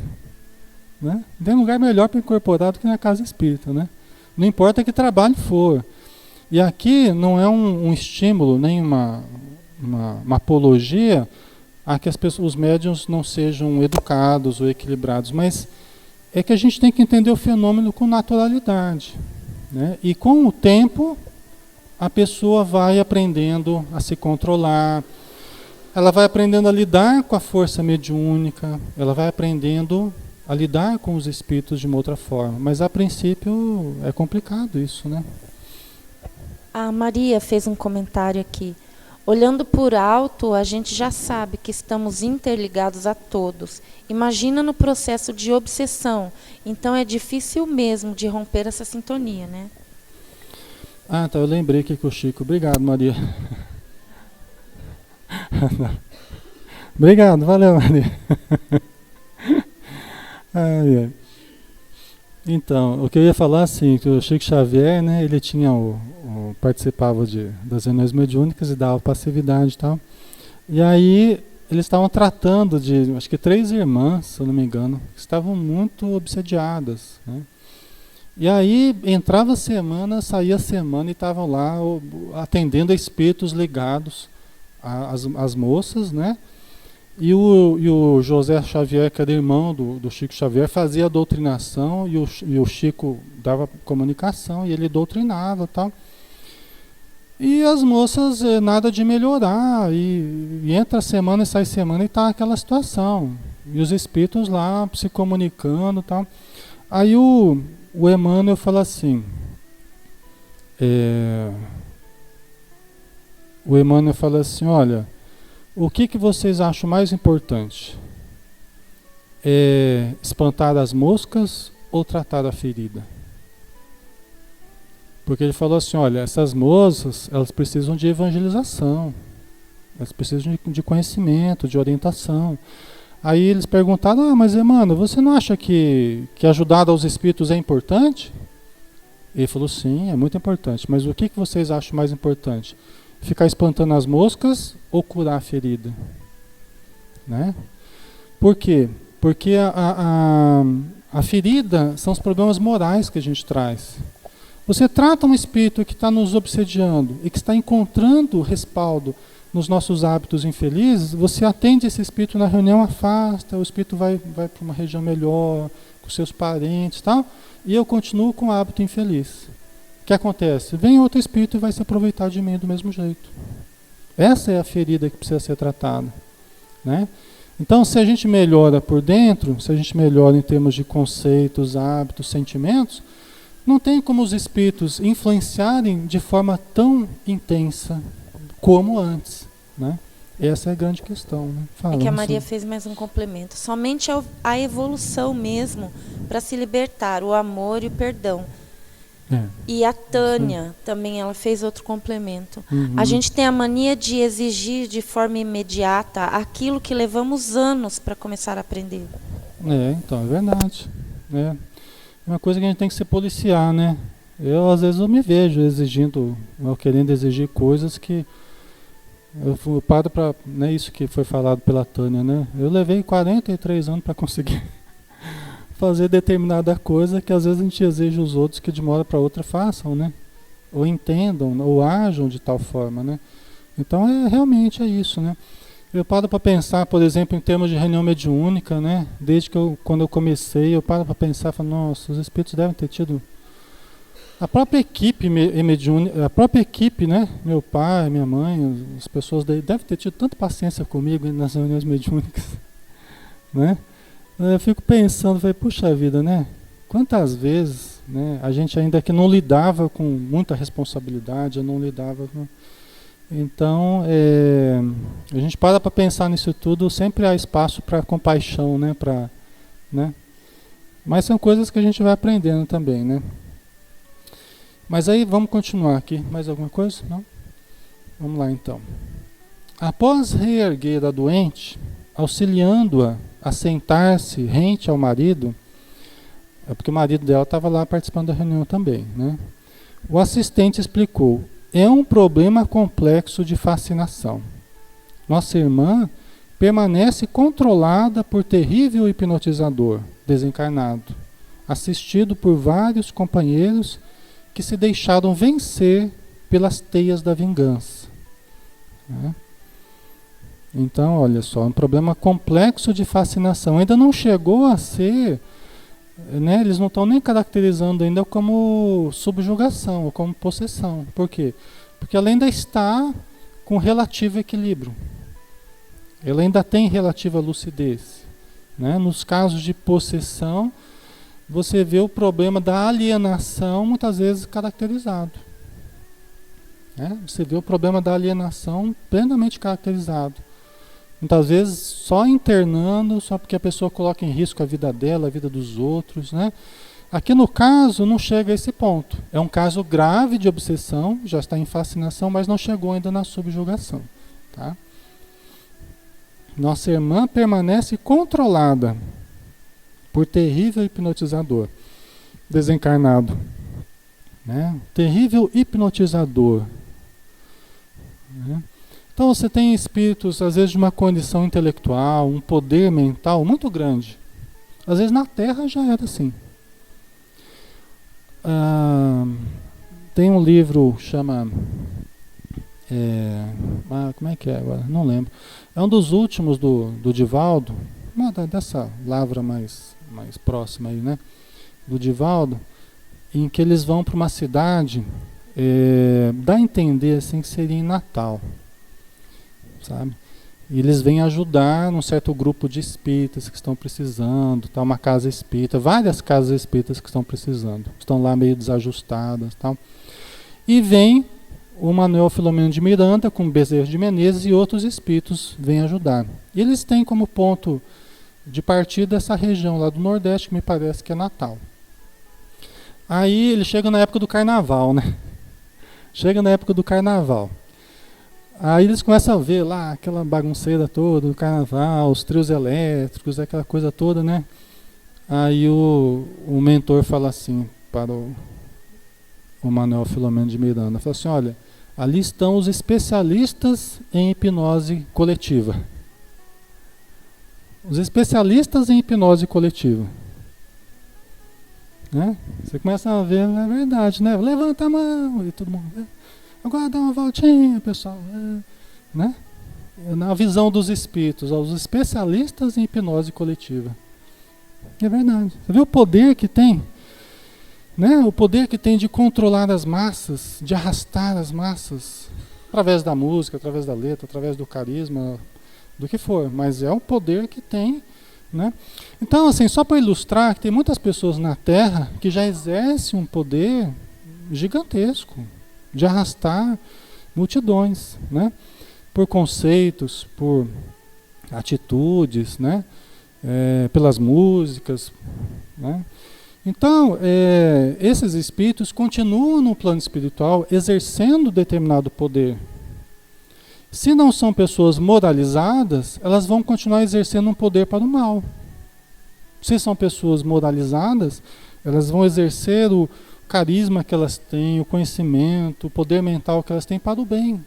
Né? Tem um lugar melhor para incorporar do que na casa espírita, né? Não importa que trabalho for. E aqui não é um estímulo, nem uma apologia a que os médiuns não sejam educados ou equilibrados, mas é que a gente tem que entender o fenômeno com naturalidade, né? E com o tempo, a pessoa vai aprendendo a se controlar, ela vai aprendendo a lidar com a força mediúnica, ela vai aprendendo a lidar com os espíritos de uma outra forma. Mas a princípio é complicado isso, né? A Maria fez um comentário aqui. Olhando por alto, a gente já sabe que estamos interligados a todos. Imagina no processo de obsessão. Então é difícil mesmo de romper essa sintonia, né? Ah, tá, eu lembrei aqui com o Chico. Obrigado, Maria. Obrigado, valeu, Maria. Então, o que eu ia falar assim, que o Chico Xavier, né, ele tinha participava das reuniões mediúnicas e dava passividade e tal. E aí eles estavam tratando de, acho que 3 irmãs, se eu não me engano, que estavam muito obsediadas, né? E aí entrava a semana, saía a semana e estavam lá atendendo a espíritos ligados às moças, né? E o José Xavier, que era irmão do Chico Xavier, fazia a doutrinação e o Chico dava comunicação e ele doutrinava e tal. E as moças, nada de melhorar, e entra semana e sai semana e está aquela situação. E os espíritos lá se comunicando e tal. Aí o Emmanuel fala assim, olha, o que vocês acham mais importante? Espantar as moscas ou tratar a ferida? Porque ele falou assim, olha, essas moças, elas precisam de evangelização, elas precisam de conhecimento, de orientação. Aí eles perguntaram, mas Emmanuel, você não acha que ajudar aos espíritos é importante? Ele falou, sim, é muito importante, mas o que vocês acham mais importante? Ficar espantando as moscas ou curar a ferida? Né? Por quê? Porque a ferida são os problemas morais que a gente traz. Você trata um espírito que está nos obsediando e que está encontrando respaldo nos nossos hábitos infelizes, você atende esse espírito na reunião, afasta, o espírito vai para uma região melhor, com seus parentes e tal, e eu continuo com o hábito infeliz. O que acontece? Vem outro espírito e vai se aproveitar de mim do mesmo jeito. Essa é a ferida que precisa ser tratada, né? Então, se a gente melhora por dentro, se a gente melhora em termos de conceitos, hábitos, sentimentos, não tem como os espíritos influenciarem de forma tão intensa como antes, né? Essa é a grande questão, né? É que a Maria fez mais um complemento. Somente a evolução mesmo para se libertar, o amor e o perdão. E a Tânia também, ela fez outro complemento. A gente tem a mania de exigir de forma imediata aquilo que levamos anos para começar a aprender. Então, é verdade. É uma coisa que a gente tem que se policiar, né? Às vezes eu me vejo querendo exigir coisas que eu paro para, né, isso que foi falado pela Tânia, né? Eu levei 43 anos para conseguir fazer determinada coisa que às vezes a gente exige os outros que de uma hora para outra façam, né? Ou entendam, ou ajam de tal forma, né? Então realmente é isso, né? Eu paro para pensar, por exemplo, em termos de reunião mediúnica, né? Desde que quando eu comecei, eu paro para pensar, falo, nossa, os espíritos devem ter tido A própria equipe mediúnica, a própria equipe, né? Meu pai, minha mãe, as pessoas daí devem ter tido tanta paciência comigo nas reuniões mediúnicas, né? Eu fico pensando, falei, puxa vida, né? Quantas vezes, né? A gente ainda que não lidava com muita responsabilidade, eu não lidava com... Então, a gente para pensar nisso tudo, sempre há espaço para compaixão, né? Né? Mas são coisas que a gente vai aprendendo também, né? Mas aí vamos continuar aqui. Mais alguma coisa? Não? Vamos lá então. Após reerguer a doente, auxiliando-a a sentar-se rente ao marido, porque o marido dela estava lá participando da reunião também, né? O assistente explicou: é um problema complexo de fascinação. Nossa irmã permanece controlada por terrível hipnotizador desencarnado, assistido por vários companheiros que se deixaram vencer pelas teias da vingança. Né? Então, olha só, um problema complexo de fascinação. Ainda não chegou a ser, né, eles não estão nem caracterizando ainda como subjugação ou como possessão. Por quê? Porque ela ainda está com relativo equilíbrio. Ela ainda tem relativa lucidez. Né? Nos casos de possessão, você vê o problema da alienação muitas vezes caracterizado. Né? Você vê o problema da alienação plenamente caracterizado. Muitas vezes só internando, só porque a pessoa coloca em risco a vida dela, a vida dos outros. Né? Aqui no caso não chega a esse ponto. É um caso grave de obsessão, já está em fascinação, mas não chegou ainda na subjugação. Tá? Nossa irmã permanece controlada por terrível hipnotizador desencarnado. Né? Terrível hipnotizador. Né? Então você tem espíritos, às vezes, de uma condição intelectual, um poder mental muito grande. Às vezes na Terra já era assim. Tem um livro que chama... como é que é agora? Não lembro. É um dos últimos do Divaldo, dessa lavra mais próxima aí, né? Do Divaldo, em que eles vão para uma cidade, dá a entender assim que seria em Natal, sabe? E eles vêm ajudar num certo grupo de espíritas que estão precisando, tá? Uma casa espírita, várias casas espíritas que estão precisando, estão lá meio desajustadas, tal. E vem o Manuel Filomeno de Miranda, com Bezerra de Menezes e outros espíritos vêm ajudar. E eles têm como ponto de partida essa região lá do Nordeste, que me parece que é Natal. Aí ele chega na época do Carnaval, né? Chega na época do Carnaval. Aí eles começam a ver lá aquela bagunceira toda do Carnaval, os trios elétricos, aquela coisa toda, né? Aí o mentor fala assim para o Manuel Filomeno de Miranda, fala assim: olha, ali estão os especialistas em hipnose coletiva. Os especialistas em hipnose coletiva. Né? Você começa a ver, é verdade, né? Levanta a mão e todo mundo. Agora dá uma voltinha, pessoal. Né? Na visão dos espíritos, os especialistas em hipnose coletiva. É verdade. Você vê o poder que tem? Né? O poder que tem de controlar as massas, de arrastar as massas, através da música, através da letra, através do carisma, do que for, mas é um poder que tem, né? Então, assim, só para ilustrar que tem muitas pessoas na Terra que já exercem um poder gigantesco de arrastar multidões, né? Por conceitos, por atitudes, né? Pelas músicas, né? Então, esses espíritos continuam no plano espiritual exercendo determinado poder. Se não são pessoas moralizadas, elas vão continuar exercendo um poder para o mal. Se são pessoas moralizadas, elas vão exercer o carisma que elas têm, o conhecimento, o poder mental que elas têm para o bem.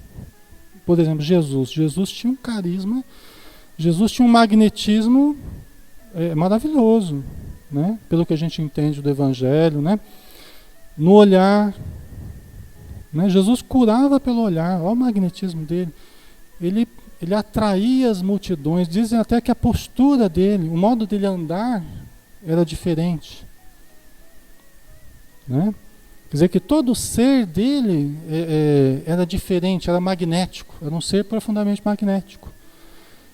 Por exemplo, Jesus tinha um carisma, Jesus tinha um magnetismo maravilhoso, né? Pelo que a gente entende do Evangelho, né? No olhar, né? Jesus curava pelo olhar, olha o magnetismo dele. Ele atraía as multidões. Dizem até que a postura dele, o modo dele andar era diferente, né? Quer dizer que todo o ser dele era diferente, era magnético, era um ser profundamente magnético.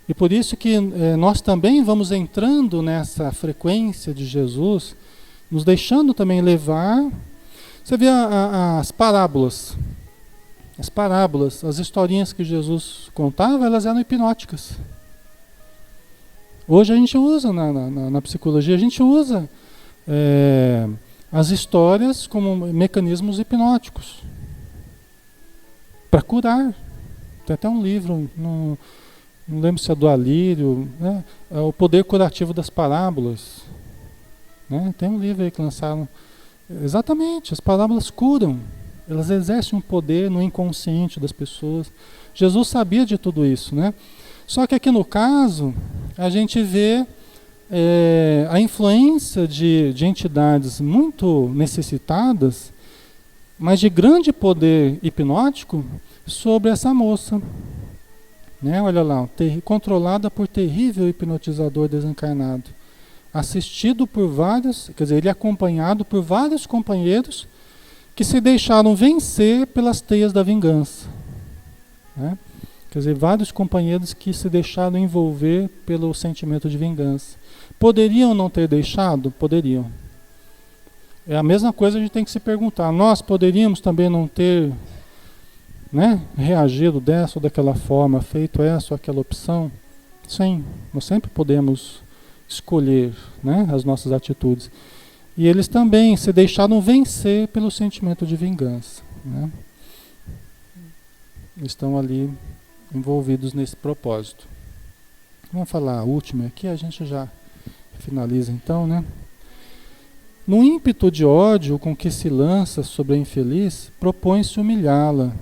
E por isso que nós também vamos entrando nessa frequência de Jesus, nos deixando também levar. Você vê as parábolas. As parábolas, as historinhas que Jesus contava, elas eram hipnóticas. Hoje a gente usa na psicologia, a gente usa as histórias como mecanismos hipnóticos para curar. Tem até um livro, não lembro se é do Alírio, né? É o Poder Curativo das Parábolas. Né? Tem um livro aí que lançaram. Exatamente, as parábolas curam. Elas exercem um poder no inconsciente das pessoas. Jesus sabia de tudo isso, né? Só que aqui no caso, a gente vê a influência de entidades muito necessitadas, mas de grande poder hipnótico, sobre essa moça. Né? Olha lá, controlada por terrível hipnotizador desencarnado. Assistido por vários, quer dizer, ele acompanhado por vários companheiros que se deixaram vencer pelas teias da vingança. Né? Quer dizer, vários companheiros que se deixaram envolver pelo sentimento de vingança. Poderiam não ter deixado? Poderiam. É a mesma coisa, a gente tem que se perguntar. Nós poderíamos também não ter, né, reagido dessa ou daquela forma, feito essa ou aquela opção? Sim, nós sempre podemos escolher, né, as nossas atitudes. E eles também se deixaram vencer pelo sentimento de vingança. Né? Estão ali envolvidos nesse propósito. Vamos falar a última aqui, a gente já finaliza então, né? No ímpeto de ódio com que se lança sobre a infeliz, propõe-se humilhá-la,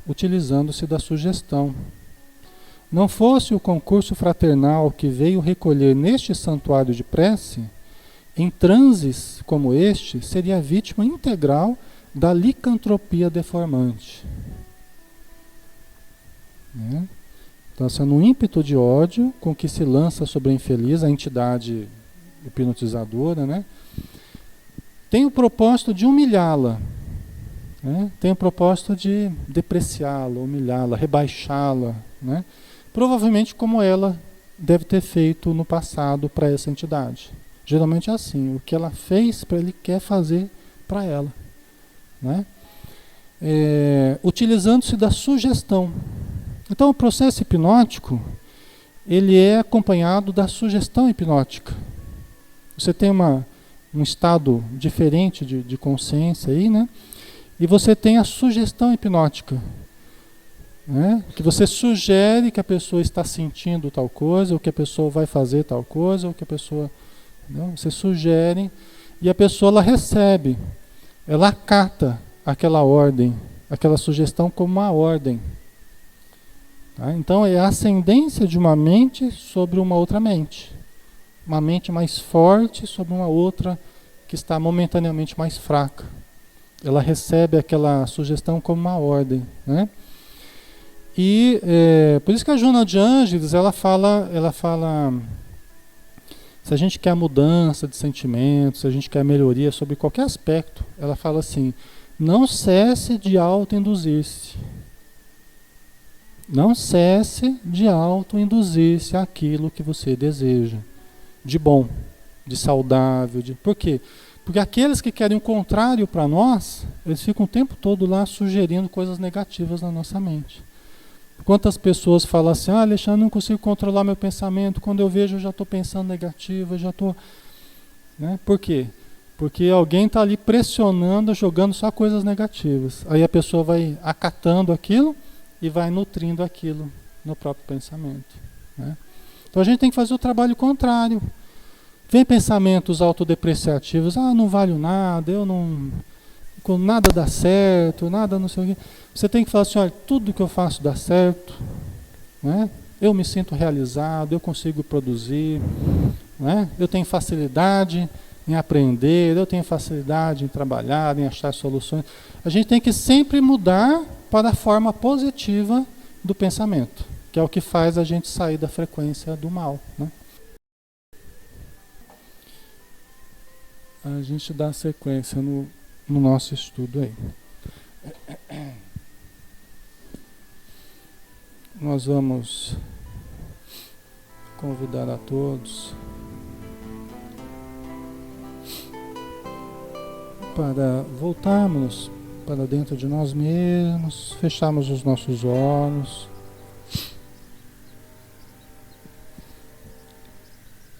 utilizando-se da sugestão. Não fosse o concurso fraternal que veio recolher neste santuário de prece, em transes como este, seria vítima integral da licantropia deformante. Né? Então, assim, no ímpeto de ódio com que se lança sobre a infeliz, a entidade hipnotizadora, né? Tem o propósito de humilhá-la, né? Tem o propósito de depreciá-la, humilhá-la, rebaixá-la, né? Provavelmente como ela deve ter feito no passado para essa entidade. Geralmente é assim, o que ela fez para ele quer fazer para ela. Né? Utilizando-se da sugestão. Então o processo hipnótico, ele é acompanhado da sugestão hipnótica. Você tem um estado diferente de consciência aí, né? E você tem a sugestão hipnótica. Né? Que você sugere que a pessoa está sentindo tal coisa, ou que a pessoa vai fazer tal coisa, ou que a pessoa... Não, você sugere e a pessoa ela recebe, ela acata aquela ordem, aquela sugestão como uma ordem. Tá? Então é a ascendência de uma mente sobre uma outra mente. Uma mente mais forte sobre uma outra que está momentaneamente mais fraca. Ela recebe aquela sugestão como uma ordem. Né? E por isso que a Joana de Ângeles ela fala se a gente quer mudança de sentimentos, se a gente quer melhoria sobre qualquer aspecto, ela fala assim, não cesse de auto-induzir-se. Não cesse de auto-induzir-se àquilo que você deseja. De bom, de saudável. Por quê? Porque aqueles que querem o contrário para nós, eles ficam o tempo todo lá sugerindo coisas negativas na nossa mente. Quantas pessoas falam assim, Alexandre, não consigo controlar meu pensamento, quando eu vejo eu já estou pensando negativo, eu já estou... Né? Por quê? Porque alguém está ali pressionando, jogando só coisas negativas. Aí a pessoa vai acatando aquilo e vai nutrindo aquilo no próprio pensamento. Né? Então a gente tem que fazer o trabalho contrário. Vem pensamentos autodepreciativos, não valho nada, eu não... nada dá certo, nada não sei o quê. Você tem que falar assim, olha, tudo que eu faço dá certo, né? Eu me sinto realizado, eu consigo produzir, né? Eu tenho facilidade em aprender, eu tenho facilidade em trabalhar, em achar soluções. A gente tem que sempre mudar para a forma positiva do pensamento, que é o que faz a gente sair da frequência do mal. Né? A gente dá sequência no no nosso estudo aí. Nós vamos convidar a todos para voltarmos para dentro de nós mesmos, fecharmos os nossos olhos,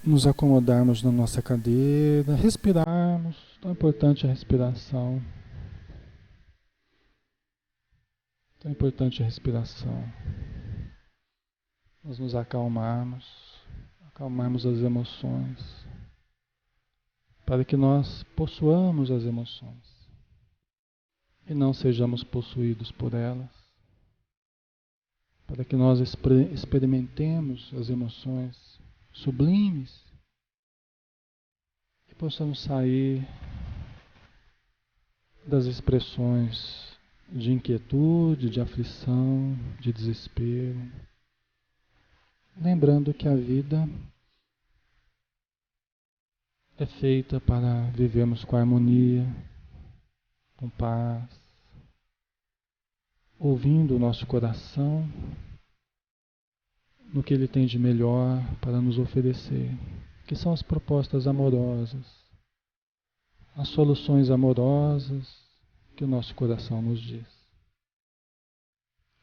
nos acomodarmos na nossa cadeira, respirarmos, tão importante a respiração. Tão importante a respiração. Nós nos acalmarmos as emoções, para que nós possuamos as emoções e não sejamos possuídos por elas, para que nós experimentemos as emoções sublimes e possamos sair das expressões de inquietude, de aflição, de desespero, lembrando que a vida é feita para vivermos com harmonia, com paz, ouvindo o nosso coração no que ele tem de melhor para nos oferecer, que são as propostas amorosas, as soluções amorosas que o nosso coração nos diz.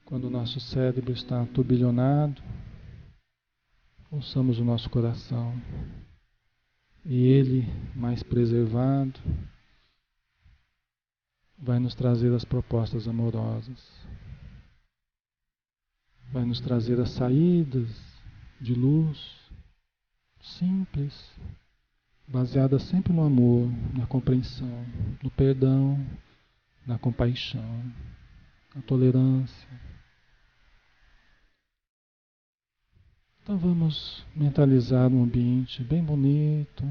Quando o nosso cérebro está turbilhonado, ouçamos o nosso coração e ele, mais preservado, vai nos trazer as propostas amorosas, vai nos trazer as saídas de luz simples, baseadas sempre no amor, na compreensão, no perdão, na compaixão, na tolerância. Então vamos mentalizar um ambiente bem bonito,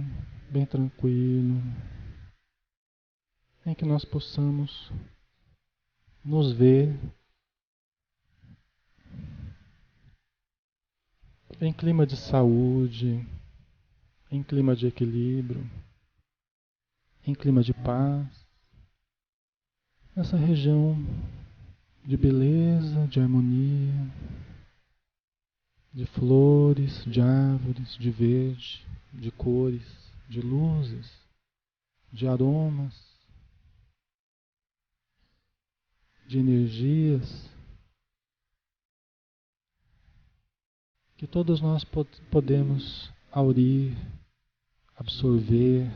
bem tranquilo, em que nós possamos nos ver em clima de saúde, em clima de equilíbrio, em clima de paz, nessa região de beleza, de harmonia, de flores, de árvores, de verde, de cores, de luzes, de aromas, de energias, que todos nós podemos aurir, absorver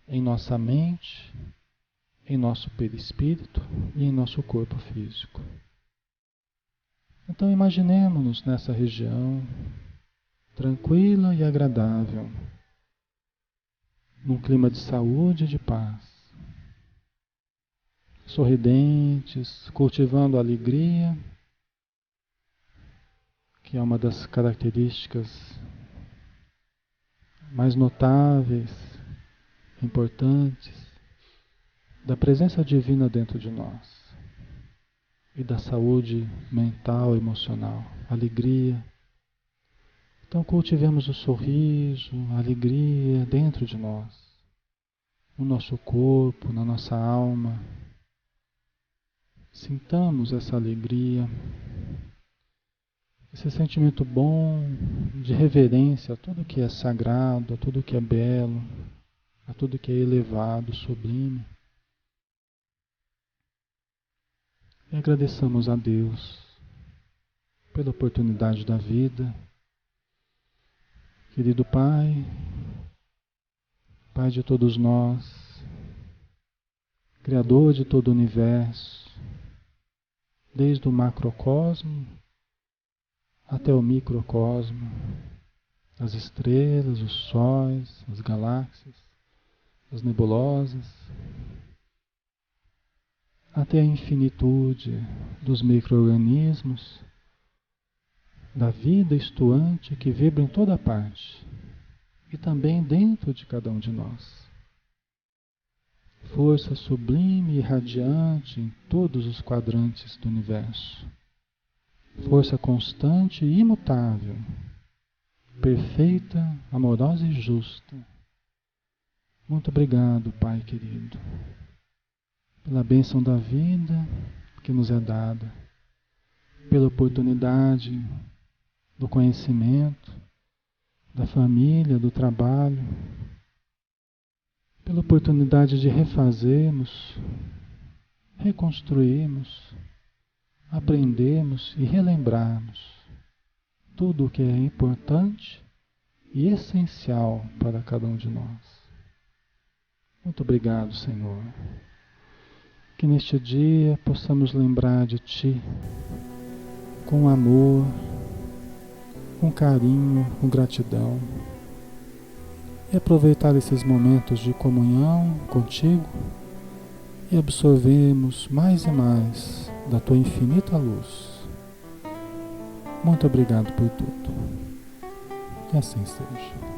em nossa mente, em nosso perispírito e em nosso corpo físico. Então imaginemos-nos nessa região tranquila e agradável, num clima de saúde e de paz, sorridentes, cultivando a alegria, que é uma das características mais notáveis, importantes, da presença divina dentro de nós e da saúde mental, emocional, alegria. Então cultivemos o sorriso, a alegria dentro de nós, no nosso corpo, na nossa alma. Sintamos essa alegria, esse sentimento bom de reverência a tudo que é sagrado, a tudo que é belo, a tudo que é elevado, sublime. E agradeçamos a Deus pela oportunidade da vida. Querido Pai, Pai de todos nós, Criador de todo o universo, desde o macrocosmo até o microcosmo, as estrelas, os sóis, as galáxias, as nebulosas, até a infinitude dos micro-organismos, da vida estuante que vibra em toda parte e também dentro de cada um de nós. Força sublime e radiante em todos os quadrantes do universo. Força constante e imutável, perfeita, amorosa e justa. Muito obrigado, Pai querido. pela bênção da vida que nos é dada, pela oportunidade do conhecimento, da família, do trabalho, pela oportunidade de refazermos, reconstruirmos, aprendermos e relembrarmos tudo o que é importante e essencial para cada um de nós. Muito obrigado, Senhor. Que neste dia possamos lembrar de Ti com amor, com carinho, com gratidão e aproveitar esses momentos de comunhão contigo e absorvermos mais e mais da Tua infinita luz. Muito obrigado por tudo. Que assim seja.